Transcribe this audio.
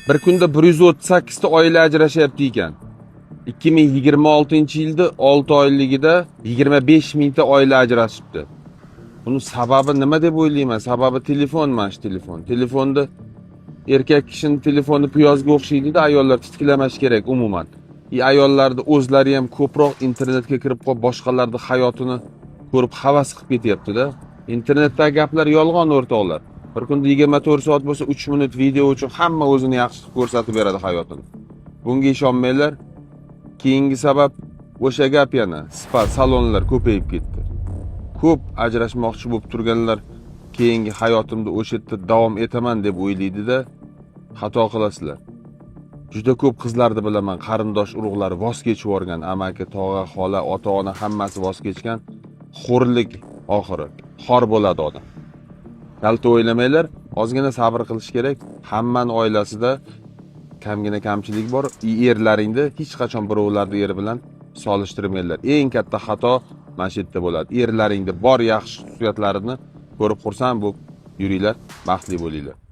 bir kunda 138 ta oila ajrashyapti ekan. 2026-yilda 6 oyligida 25 mingta oila ajrashibdi. Buni sababi nima deb o'ylayman? Sababi telefon, mana shu telefon. Telefonda erkak kishining telefoni piyozga o'xshaydi-da, ayollar titkilamash kerak umuman. Ayollarni o'zlari ham ko'proq internetga kirib qolib, boshqalarning hayotini ko'rib havas qilib ketyapti-da. Internetdagi gaplar yolg'on o'rtoqlar. Bir kunda 24 soat bo'lsa 3 minut video uchun hamma o'zini yaxshi qilib ko'rsatib beradi hayotini. Bunga ishonmanglar. Keyingi sabab o'sha gap yana spa salonlar ko'payib ketdi. Ko'p ajrashmoqchi bo'lib turganlar keyingi hayotimda o'sha yerda davom etaman deb o'ylaydi-da, xato qilasizlar. Juda ko'p qizlarni bilaman, qarindosh urug'lar voz kechib yorgan, amaki, tog'a, xola, ota-ona hammasi voz kechgan, xo'rlik oxiri, xor bo'ladi odam. Kalta o'ylamanglar, ozgina sabr qilish kerak. Hammaning oilasida kamgina kamchilik bor. Erlaringni hech qachon birovlarning eri bilan solishtirmanglar. Eng katta xato mana shu yerda bo'ladi. Erlaringda bor yaxshi xususiyatlarini ko'rib xursand bo'lib yuringlar, baxtli bo'linglar.